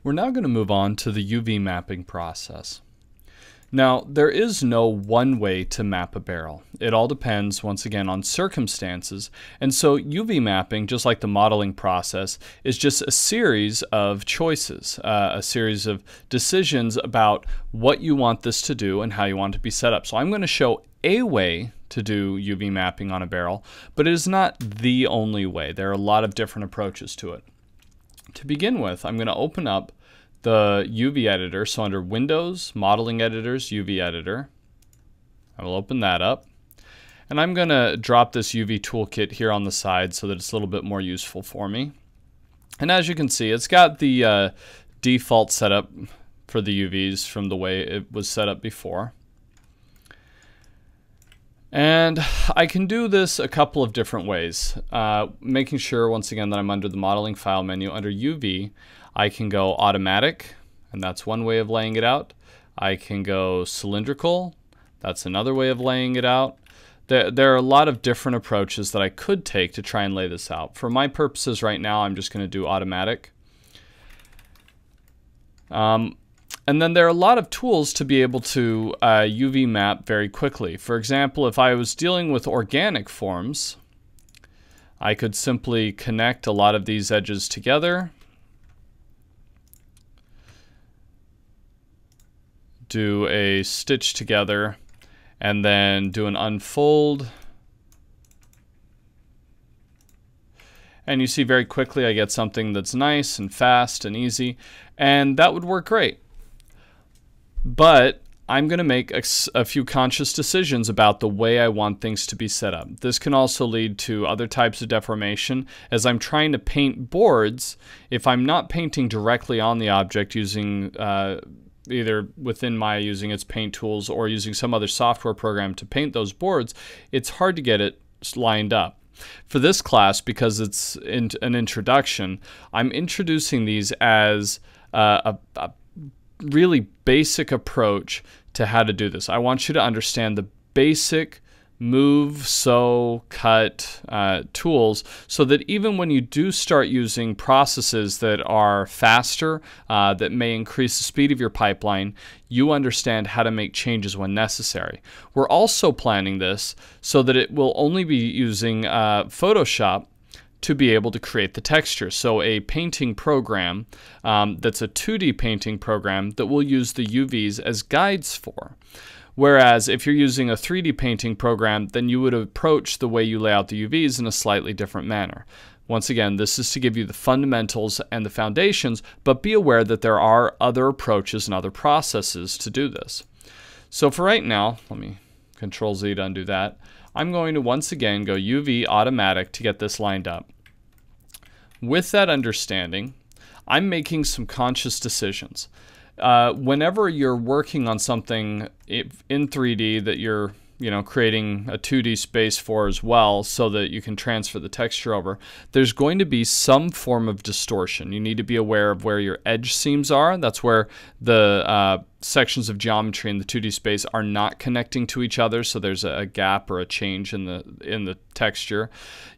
We're now going to move on to the UV mapping process. Now, there is no one way to map a barrel. It all depends, once again, on circumstances. And so UV mapping, just like the modeling process, is just a series of choices, a series of decisions about what you want this to do and how you want it to be set up. So I'm going to show a way to do UV mapping on a barrel, but it is not the only way. There are a lot of different approaches to it. To begin with, I'm going to open up the UV editor. So under Windows, Modeling Editors, UV Editor, I will open that up. And I'm going to drop this UV toolkit here on the side so that it's a little bit more useful for me. And as you can see, it's got the default setup for the UVs from the way it was set up before. And I can do this a couple of different ways, making sure once again that I'm under the modeling file menu. Under UV, I can go automatic, and that's one way of laying it out. I can go cylindrical, that's another way of laying it out. There are a lot of different approaches that I could take to try and lay this out. For my purposes right now, I'm just going to do automatic. And then there are a lot of tools to be able to UV map very quickly. For example, if I was dealing with organic forms, I could simply connect a lot of these edges together, do a stitch together, and then do an unfold. And you see very quickly I get something that's nice and fast and easy, and that would work great. But I'm going to make a few conscious decisions about the way I want things to be set up. This can also lead to other types of deformation. As I'm trying to paint boards, if I'm not painting directly on the object using either within Maya using its paint tools or using some other software program to paint those boards, it's hard to get it lined up. For this class, because it's an introduction, I'm introducing these as a really basic approach to how to do this. I want you to understand the basic move, sew, cut tools so that even when you do start using processes that are faster, that may increase the speed of your pipeline, you understand how to make changes when necessary. We're also planning this so that it will only be using Photoshop to be able to create the texture. So a painting program that's a 2D painting program that we'll use the UVs as guides for. Whereas if you're using a 3D painting program, then you would approach the way you lay out the UVs in a slightly different manner. Once again, this is to give you the fundamentals and the foundations, but be aware that there are other approaches and other processes to do this. So for right now, let me Control Z to undo that. I'm going to once again go UV automatic to get this lined up. With that understanding, I'm making some conscious decisions. Whenever you're working on something in 3D that you're creating a 2D space for as well so that you can transfer the texture over, there's going to be some form of distortion. You need to be aware of where your edge seams are. That's where the sections of geometry in the 2D space are not connecting to each other, so there's a gap or a change in the texture.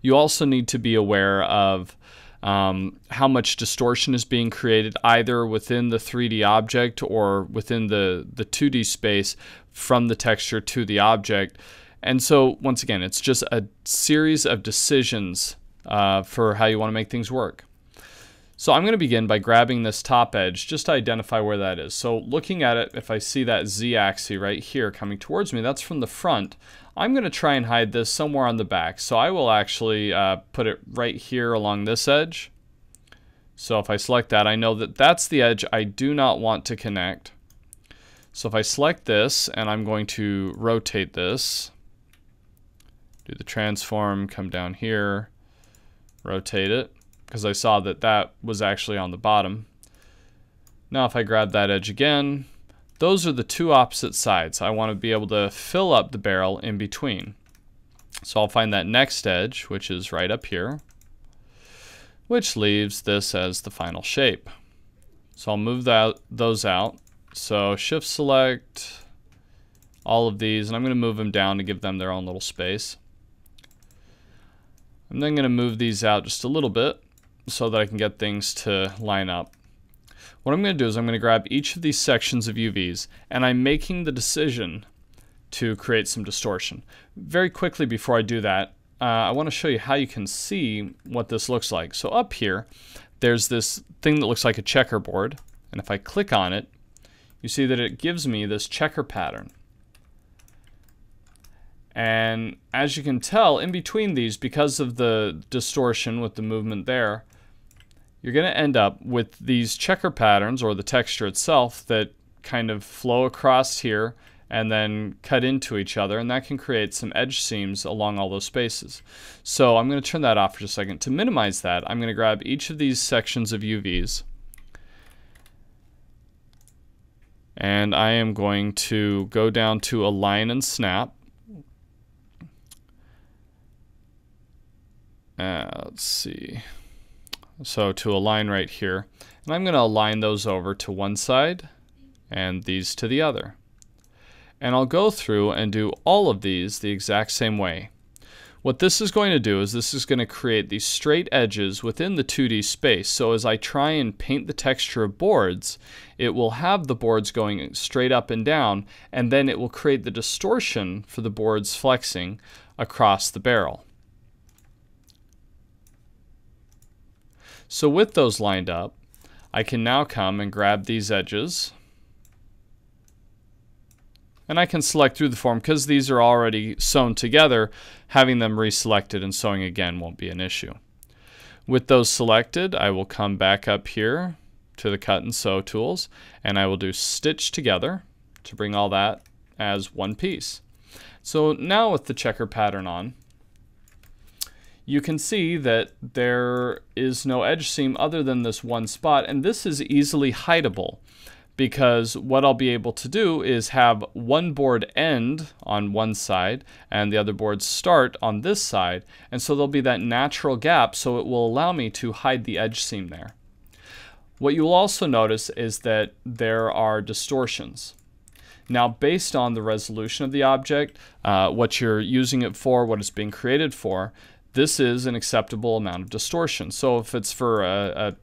You also need to be aware of how much distortion is being created either within the 3D object or within the 2D space from the texture to the object. And so once again, it's just a series of decisions for how you want to make things work. So I'm going to begin by grabbing this top edge just to identify where that is. So looking at it, if I see that Z-axis right here coming towards me, that's from the front. I'm going to try and hide this somewhere on the back. So I will actually put it right here along this edge. So if I select that, I know that that's the edge I do not want to connect. So if I select this and I'm going to rotate this, do the transform, come down here, rotate it, because I saw that that was actually on the bottom. Now if I grab that edge again, those are the two opposite sides. I want to be able to fill up the barrel in between. So I'll find that next edge, which is right up here, which leaves this as the final shape. So I'll move those out. So shift select all of these, and I'm going to move them down to give them their own little space. I'm then going to move these out just a little bit so that I can get things to line up. What I'm going to do is I'm going to grab each of these sections of UVs, and I'm making the decision to create some distortion. Very quickly before I do that, I want to show you how you can see what this looks like. So up here, there's this thing that looks like a checkerboard, and if I click on it, you see that it gives me this checker pattern. And as you can tell, in between these, because of the distortion with the movement there, you're going to end up with these checker patterns, or the texture itself, that kind of flow across here and then cut into each other, and that can create some edge seams along all those spaces. So I'm going to turn that off for just a second. To minimize that, I'm going to grab each of these sections of UVs, and I am going to go down to Align and Snap. Let's see. So to align right here, and I'm going to align those over to one side and these to the other. And I'll go through and do all of these the exact same way. What this is going to do is this is going to create these straight edges within the 2D space. So as I try and paint the texture of boards, it will have the boards going straight up and down, and then it will create the distortion for the boards flexing across the barrel. So with those lined up, I can now come and grab these edges, and I can select through the form. Because these are already sewn together, having them reselected and sewing again won't be an issue. With those selected, I will come back up here to the cut and sew tools, and I will do stitch together to bring all that as one piece. So now with the checker pattern on, you can see that there is no edge seam other than this one spot, and this is easily hideable, because what I'll be able to do is have one board end on one side and the other board start on this side, and so there'll be that natural gap, so it will allow me to hide the edge seam there. What you'll also notice is that there are distortions. Now, based on the resolution of the object, what you're using it for, what it's being created for, this is an acceptable amount of distortion. So if it's for a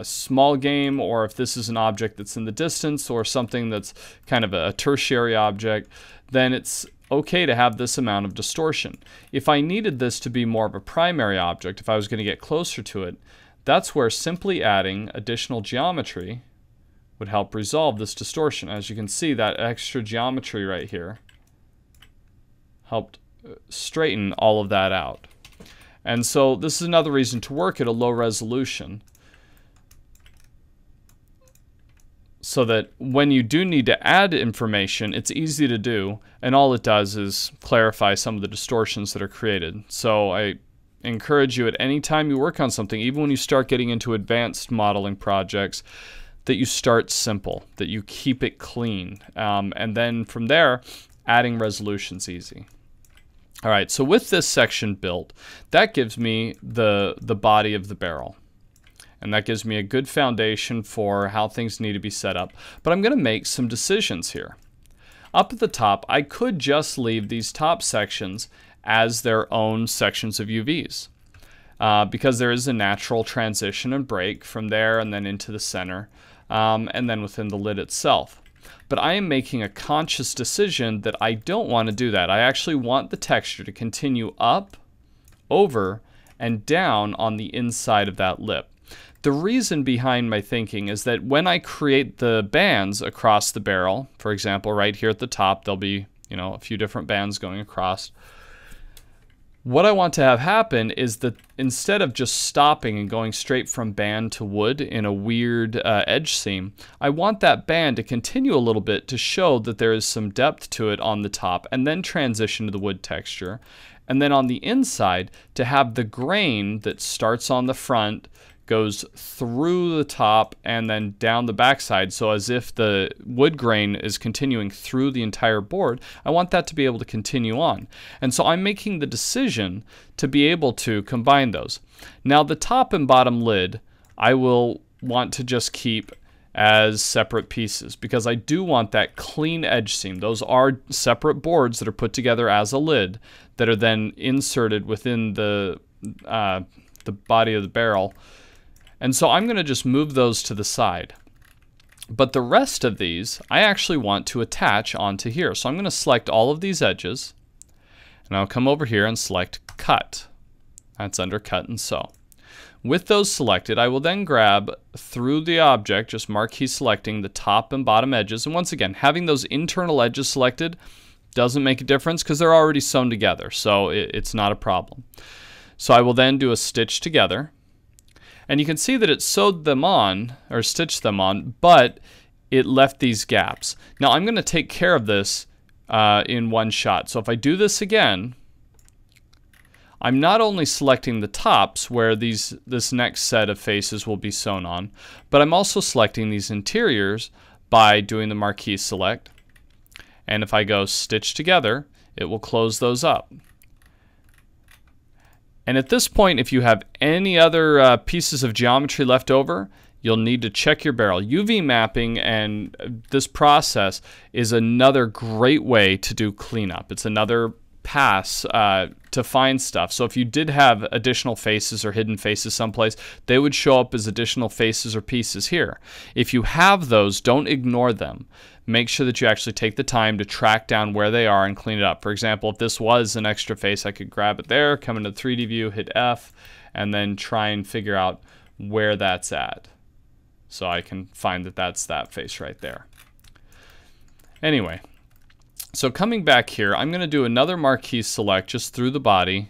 small game, or if this is an object that's in the distance, or something that's kind of a tertiary object, then it's okay to have this amount of distortion. If I needed this to be more of a primary object, if I was going to get closer to it, that's where simply adding additional geometry would help resolve this distortion. As you can see, that extra geometry right here helped straighten all of that out. And so this is another reason to work at a low resolution, so that when you do need to add information, it's easy to do, and all it does is clarify some of the distortions that are created. So I encourage you, at any time you work on something, even when you start getting into advanced modeling projects, that you start simple, that you keep it clean, and then from there, adding resolution's easy. All right, so with this section built, that gives me the body of the barrel. And that gives me a good foundation for how things need to be set up. But I'm going to make some decisions here. Up at the top, I could just leave these top sections as their own sections of UVs. Because there is a natural transition and break from there and then into the center, and then within the lid itself. But I am making a conscious decision that I don't want to do that. I actually want the texture to continue up, over, and down on the inside of that lip. The reason behind my thinking is that when I create the bands across the barrel, for example, right here at the top, there'll be, a few different bands going across. What I want to have happen is that instead of just stopping and going straight from band to wood in a weird edge seam, I want that band to continue a little bit to show that there is some depth to it on the top, and then transition to the wood texture. And then on the inside, to have the grain that starts on the front, goes through the top, and then down the backside, so as if the wood grain is continuing through the entire board. I want that to be able to continue on. And so I'm making the decision to be able to combine those. Now the top and bottom lid, I will want to just keep as separate pieces, because I do want that clean edge seam. Those are separate boards that are put together as a lid that are then inserted within the body of the barrel. And so I'm going to just move those to the side. But the rest of these, I actually want to attach onto here. So I'm going to select all of these edges, and I'll come over here and select Cut. That's under Cut and Sew. With those selected, I will then grab through the object, just marquee selecting the top and bottom edges. And once again, having those internal edges selected doesn't make a difference because they're already sewn together, so it's not a problem. So I will then do a stitch together. And you can see that it sewed them on, or stitched them on, but it left these gaps. Now I'm going to take care of this in one shot. So if I do this again, I'm not only selecting the tops where this next set of faces will be sewn on, but I'm also selecting these interiors by doing the marquee select. And if I go stitch together, it will close those up. And at this point, if you have any other pieces of geometry left over, you'll need to check your barrel. UV mapping and this process is another great way to do cleanup. It's another pass to find stuff. So if you did have additional faces or hidden faces someplace, they would show up as additional faces or pieces here. If you have those, don't ignore them. Make sure that you actually take the time to track down where they are and clean it up. For example, if this was an extra face, I could grab it there, come into 3D view, hit F, and then try and figure out where that's at. So I can find that that's that face right there. Anyway, so coming back here, I'm going to do another marquee select just through the body,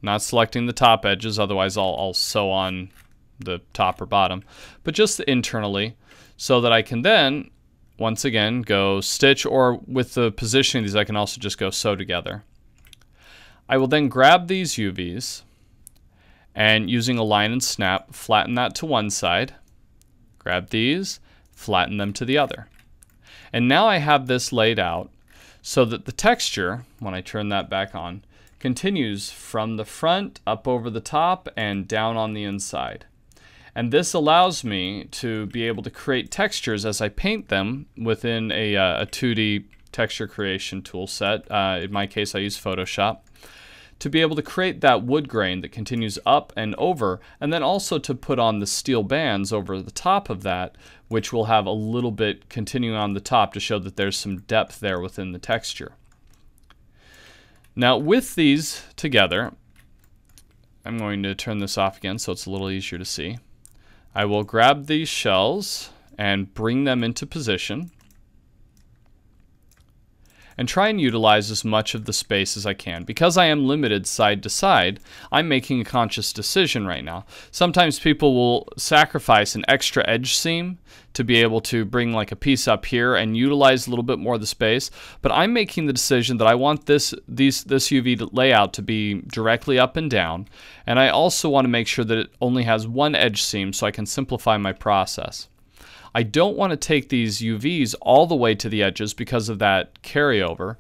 not selecting the top edges, otherwise I'll sew on the top or bottom, but just internally, so that I can then once again go stitch, or with the positioning of these I can also just go sew together. I will then grab these UVs and using a line and snap, flatten that to one side, grab these, flatten them to the other. And now I have this laid out so that the texture, when I turn that back on, continues from the front up over the top and down on the inside. And this allows me to be able to create textures as I paint them within a 2D texture creation tool set. In my case, I use Photoshop, to be able to create that wood grain that continues up and over, and then also to put on the steel bands over the top of that, which will have a little bit continuing on the top to show that there's some depth there within the texture. Now with these together, I'm going to turn this off again so it's a little easier to see. I will grab these shells and bring them into position and try and utilize as much of the space as I can. Because I am limited side to side, I'm making a conscious decision right now. Sometimes people will sacrifice an extra edge seam to be able to bring like a piece up here and utilize a little bit more of the space, but I'm making the decision that I want this UV layout to be directly up and down, and I also want to make sure that it only has one edge seam so I can simplify my process. I don't want to take these UVs all the way to the edges because of that carryover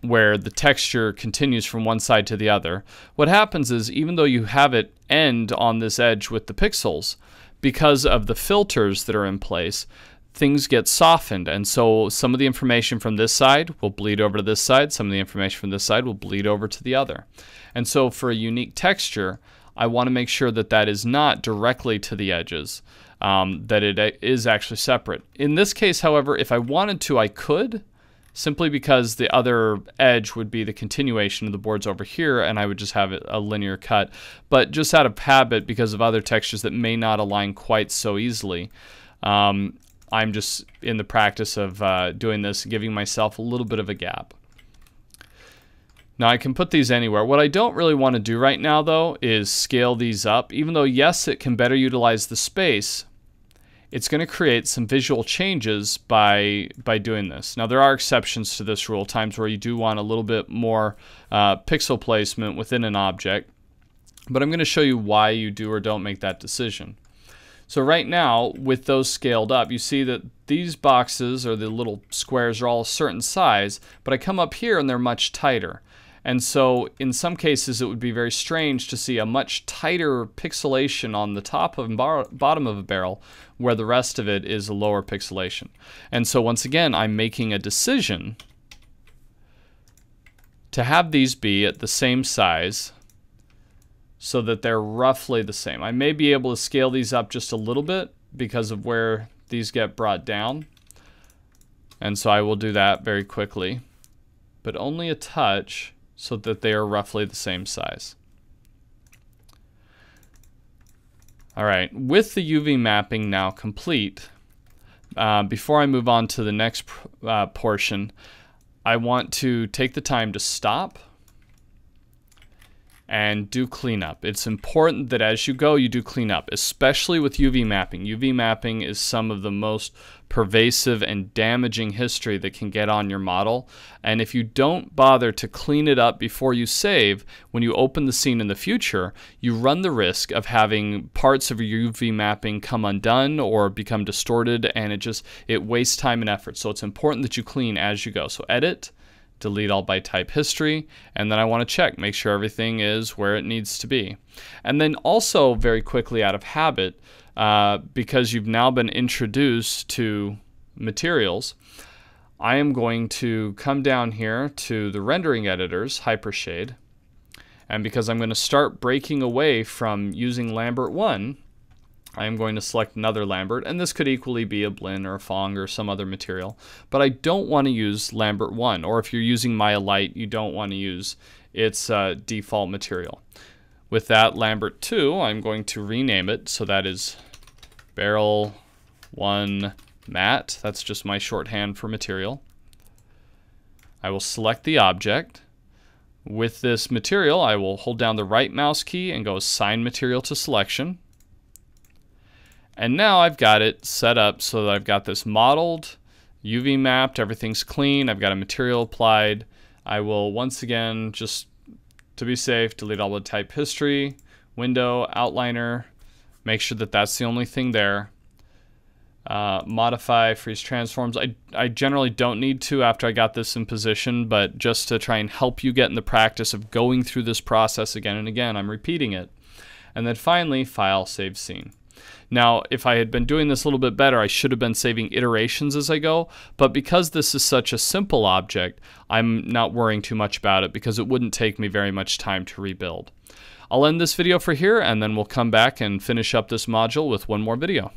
where the texture continues from one side to the other. What happens is, even though you have it end on this edge with the pixels, because of the filters that are in place, things get softened, and so some of the information from this side will bleed over to this side, some of the information from this side will bleed over to the other. And so for a unique texture, I want to make sure that that is not directly to the edges, that it is actually separate. In this case, however, if I wanted to, I could, simply because the other edge would be the continuation of the boards over here, and I would just have a linear cut. But just out of habit, because of other textures that may not align quite so easily, I'm just in the practice of doing this, giving myself a little bit of a gap. Now I can put these anywhere. What I don't really want to do right now though is scale these up. Even though yes, it can better utilize the space, it's going to create some visual changes by doing this. Now there are exceptions to this rule, times where you do want a little bit more pixel placement within an object, but I'm going to show you why you do or don't make that decision. So right now, with those scaled up, you see that these boxes, or the little squares, are all a certain size, but I come up here and they're much tighter. And so in some cases it would be very strange to see a much tighter pixelation on the top and bottom of a barrel where the rest of it is a lower pixelation. And so once again, I'm making a decision to have these be at the same size so that they're roughly the same. I may be able to scale these up just a little bit because of where these get brought down. And so I will do that very quickly, but only a touch so that they are roughly the same size. All right, with the UV mapping now complete, before I move on to the next portion, I want to take the time to stop and do cleanup. It's important that as you go, you do cleanup, especially with UV mapping. UV mapping is some of the most pervasive and damaging history that can get on your model. And if you don't bother to clean it up before you save, when you open the scene in the future, you run the risk of having parts of your UV mapping come undone or become distorted, and it wastes time and effort. So it's important that you clean as you go. So edit, delete all by type history, and then I want to check, make sure everything is where it needs to be. And then also very quickly out of habit, because you've now been introduced to materials, I am going to come down here to the rendering editors, Hypershade, and because I'm going to start breaking away from using Lambert 1, I am going to select another Lambert, and this could equally be a Blinn or a Phong or some other material, but I don't want to use Lambert 1, or if you're using Maya Light, you don't want to use its default material. With that Lambert 2, I'm going to rename it, so that is Barrel 1 Matte. That's just my shorthand for material. I will select the object. With this material, I will hold down the right mouse key and go Assign Material to Selection. And now I've got it set up so that I've got this modeled, UV mapped, everything's clean, I've got a material applied. I will once again, just to be safe, delete all the type history, window, outliner, make sure that that's the only thing there. Modify, freeze transforms. I generally don't need to after I got this in position, but just to try and help you get in the practice of going through this process again and again, I'm repeating it. And then finally, File, Save Scene. Now, if I had been doing this a little bit better, I should have been saving iterations as I go, but because this is such a simple object, I'm not worrying too much about it because it wouldn't take me very much time to rebuild. I'll end this video for here, and then we'll come back and finish up this module with one more video.